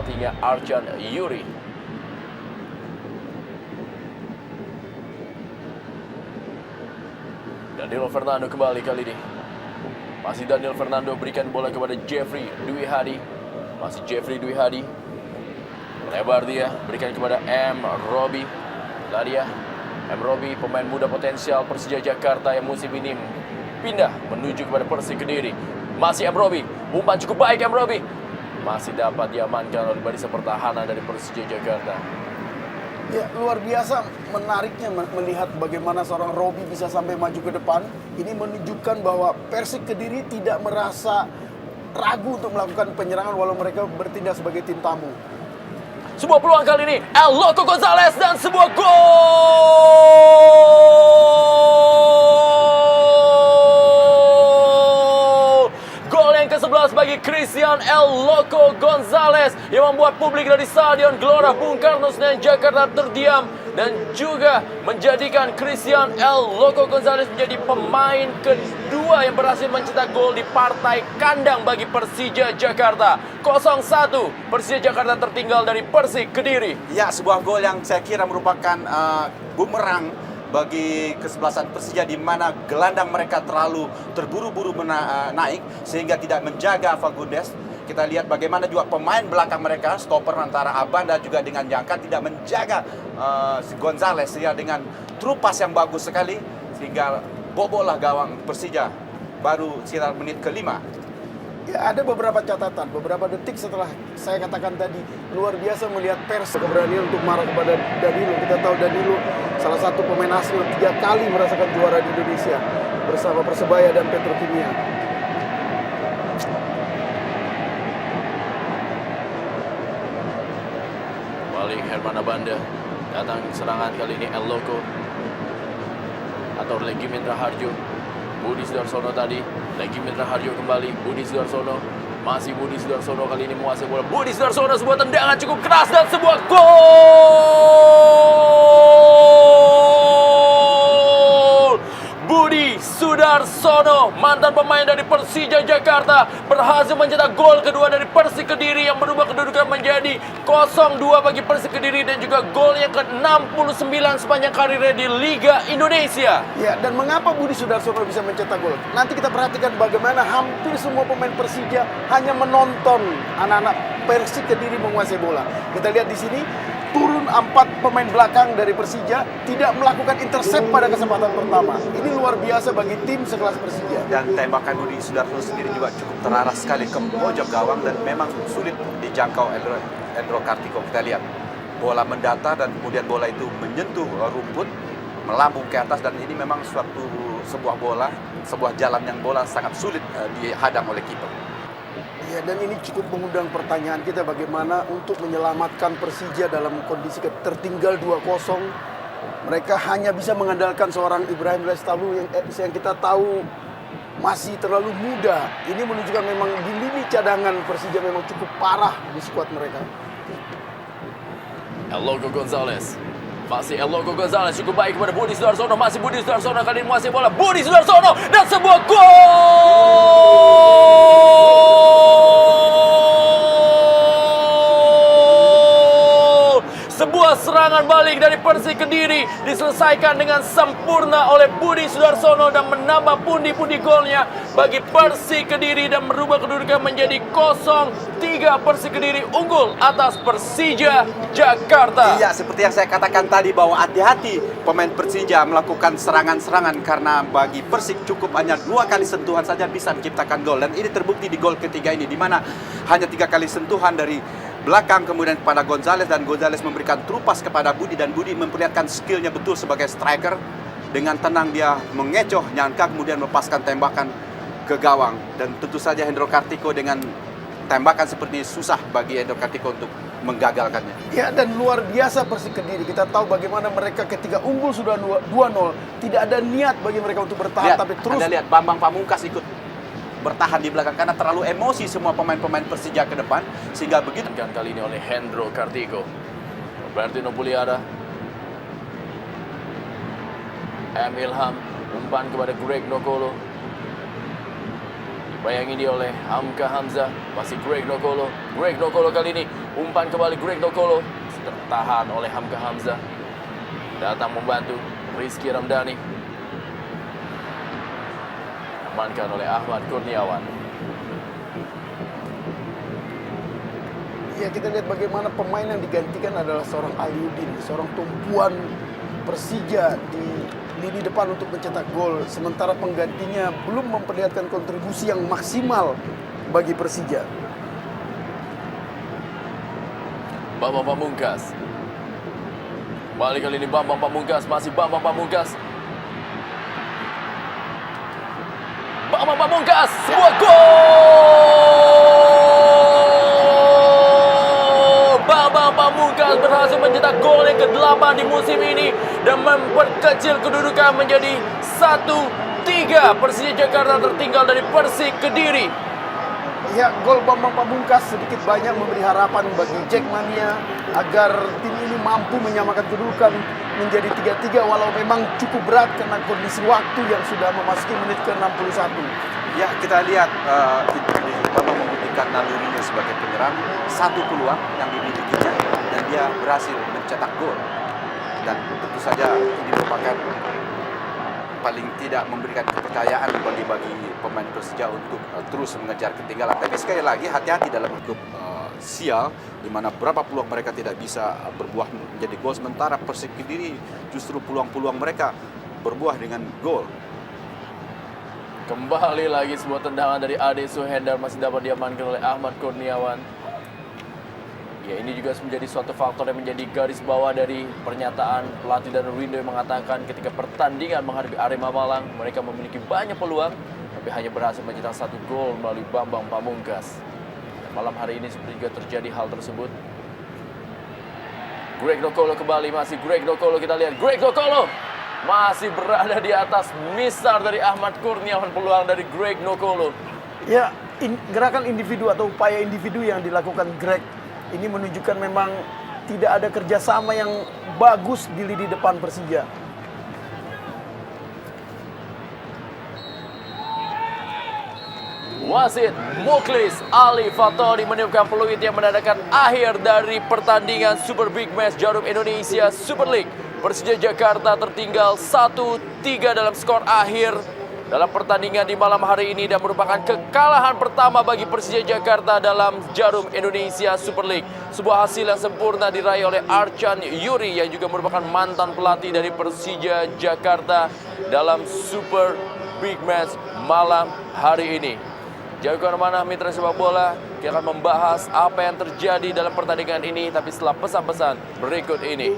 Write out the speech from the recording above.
pelatihnya Arjan Yuri. Danilo Fernando kembali kali ini. Masih Daniel Fernando berikan bola kepada Jeffrey Dwi Hadi. Masih Jeffrey Dwi Hadi. Lebar dia, berikan kepada M. Robi. Lah dia, M. Robi pemain muda potensial Persija Jakarta yang musim ini pindah menuju kepada Persik Kediri. Masih M. Robi, umpan cukup baik M. Robi. Masih dapat diamankan oleh barisan pertahanan dari Persija Jakarta. Ya, luar biasa menariknya melihat bagaimana seorang Robi bisa sampai maju ke depan. Ini menunjukkan bahwa Persik Kediri tidak merasa ragu untuk melakukan penyerangan walau mereka bertindak sebagai tim tamu. Sebuah peluang kali ini, El Loco Gonzalez dan sebuah gol! Gol yang ke-11 bagi Christian El Loco Gonzalez yang membuat publik dari Stadion Gelora Bung Karno Senayan Jakarta terdiam dan juga menjadikan Christian El Loco Gonzalez menjadi pemain kedua yang berhasil mencetak gol di partai kandang bagi Persija Jakarta. 0-1 Persija Jakarta tertinggal dari Persik Kediri. Ya, sebuah gol yang saya kira merupakan bumerang bagi kesebelasan Persija, di mana gelandang mereka terlalu terburu-buru naik sehingga tidak menjaga Fagundes. Kita lihat bagaimana juga pemain belakang mereka, stopper antara Abanda juga dengan Jangka tidak menjaga si Gonzalez ya, dengan trupas yang bagus sekali sehingga bobollah gawang Persija baru sekitar menit ke-5. Ya, ada beberapa catatan, beberapa detik setelah saya katakan tadi, luar biasa melihat Pers keberanian untuk marah kepada Danilo. Kita tahu Danilo salah satu pemain asing 3 kali merasakan juara di Indonesia bersama Persebaya dan Petrokimia. Balik Herman Abanda, datang serangan kali ini El Loco atau Legi Mitra Harjo. Budi Sudarsono tadi, Legi Mitra Harjo kembali, Budi Sudarsono, masih Budi Sudarsono kali ini menguasai bola. Budi Sudarsono, sebuah tendangan cukup keras dan sebuah gol! Budi Sudarsono, mantan pemain dari Persija Jakarta, berhasil mencetak gol kedua dari Persik Kediri yang merubah kedudukan menjadi 0-2 bagi Persik Kediri dan juga gol yang ke-69 sepanjang karirnya di Liga Indonesia. Ya, dan mengapa Budi Sudarsono bisa mencetak gol? Nanti kita perhatikan bagaimana hampir semua pemain Persija hanya menonton anak-anak Persik Kediri menguasai bola. Kita lihat di sini, turun 4 pemain belakang dari Persija, tidak melakukan intercept pada kesempatan pertama. Ini luar biasa bagi tim sekelas Persija. Dan tembakan Budi Sudarsono sendiri juga cukup terarah sekali ke pojok gawang dan memang sulit dijangkau Endro Kartiko. Kita lihat bola mendata dan kemudian bola itu menyentuh rumput, melambung ke atas, dan ini memang sebuah jalan yang bola sangat sulit dihadang oleh kiper. Ya, dan ini cukup mengundang pertanyaan kita bagaimana untuk menyelamatkan Persija dalam kondisi tertinggal 2-0. Mereka hanya bisa mengandalkan seorang Ibrahim Lestalu yang kita tahu masih terlalu muda. Ini menunjukkan memang di lini cadangan Persija memang cukup parah di skuad mereka. El Loco Gonzalez, masih El Loco Gonzalez cukup baik kepada Budi Sudarsono, masih Budi Sudarsono kali ini menguasai bola. Budi Sudarsono dan sebuah gol! Sebuah serangan balik dari Persik Kediri diselesaikan dengan sempurna oleh Budi Sudarsono dan menambah pundi-pundi golnya bagi Persik Kediri dan merubah kedudukan menjadi 0-3. Persik Kediri unggul atas Persija Jakarta. Iya, seperti yang saya katakan tadi bahwa hati-hati pemain Persija melakukan serangan-serangan karena bagi Persik cukup hanya 2 kali sentuhan saja bisa menciptakan gol, dan ini terbukti di gol ketiga ini, di mana hanya 3 kali sentuhan dari belakang kemudian kepada Gonzalez, dan Gonzalez memberikan trupas kepada Budi, dan Budi memperlihatkan skillnya betul sebagai striker. Dengan tenang dia mengecoh Nyangka kemudian melepaskan tembakan ke gawang, dan tentu saja Hendro Kartiko dengan tembakan seperti ini susah bagi Hendro Kartiko untuk menggagalkannya. Ya, dan luar biasa Persik Kediri. Kita tahu bagaimana mereka ketika unggul sudah 2-0, tidak ada niat bagi mereka untuk bertahan, tapi terus. Anda lihat Bambang Pamungkas ikut bertahan di belakang karena terlalu emosi semua pemain-pemain Persija ke depan, sehingga begitu. Kali ini oleh Hendro Kartiko, Robertino Puliara, M. Ilham, umpan kepada Greg Nokolo. Bayangin dia oleh Hamka Hamzah. Masih Greg Nokolo. Greg Nokolo kali ini. Umpan kembali Greg Nokolo. Tertahan oleh Hamka Hamzah. Datang membantu Rizky Ramdhani. Amankan oleh Ahmad Kurniawan. Ya, kita lihat bagaimana pemain yang digantikan adalah seorang Aliuddin, seorang tumpuan Persija di lini depan untuk mencetak gol. Sementara penggantinya belum memperlihatkan kontribusi yang maksimal bagi Persija. Bambang Pamungkas. Balik kali ini Bambang Pamungkas. Masih Bambang Pamungkas. Bambang Pamungkas. Sebuah gol! Bambang Pamungkas berhasil mencetak gol yang ke-8 di musim ini dan memperkecil kedudukan menjadi 1-3. Persija Jakarta tertinggal dari Persik Kediri. Ya, gol Bambang Pamungkas sedikit banyak memberi harapan bagi Jackmania agar tim ini mampu menyamakan kedudukan menjadi 3-3 walau memang cukup berat karena kondisi waktu yang sudah memasuki menit ke-61. Ya, kita lihat Bambang membuktikan nalurinya sebagai penyerang, satu peluang yang dimilikinya dan dia berhasil mencetak gol. Dan tentu saja ini merupakan paling tidak memberikan kepercayaan bagi pemain Persija untuk terus mengejar ketinggalan. Tapi sekali lagi hati-hati dalam cukup sial, di mana berapa peluang mereka tidak bisa berbuah menjadi gol, sementara Persik Kediri justru peluang-peluang mereka berbuah dengan gol. Kembali lagi sebuah tendangan dari Ade Suhendar masih dapat diamankan oleh Ahmad Kurniawan. Ya, ini juga menjadi suatu faktor yang menjadi garis bawah dari pernyataan pelatih dan Rindo yang mengatakan ketika pertandingan menghadapi Arema Malang, mereka memiliki banyak peluang, tapi hanya berhasil mencetak 1 gol melalui Bambang Pamungkas. Dan malam hari ini seperti juga terjadi hal tersebut. Greg Nokolo kembali, masih Greg Nokolo, kita lihat Greg Nokolo masih berada di atas misar dari Ahmad Kurniawan, peluang dari Greg Nokolo. Ya, gerakan individu atau upaya individu yang dilakukan Greg ini menunjukkan memang tidak ada kerjasama yang bagus di lini depan Persija. Wasit Mukhlis Ali Fatoni meniupkan peluit yang menandakan akhir dari pertandingan Super Big Match Jarum Indonesia Super League. Persija Jakarta tertinggal 1-3 dalam skor akhir dalam pertandingan di malam hari ini dan merupakan kekalahan pertama bagi Persija Jakarta dalam Jarum Indonesia Super League. Sebuah hasil yang sempurna diraih oleh Archan Yuri yang juga merupakan mantan pelatih dari Persija Jakarta dalam Super Big Match malam hari ini. Jangan kemana-mana mitra sepak bola, kita akan membahas apa yang terjadi dalam pertandingan ini tapi setelah pesan-pesan berikut ini.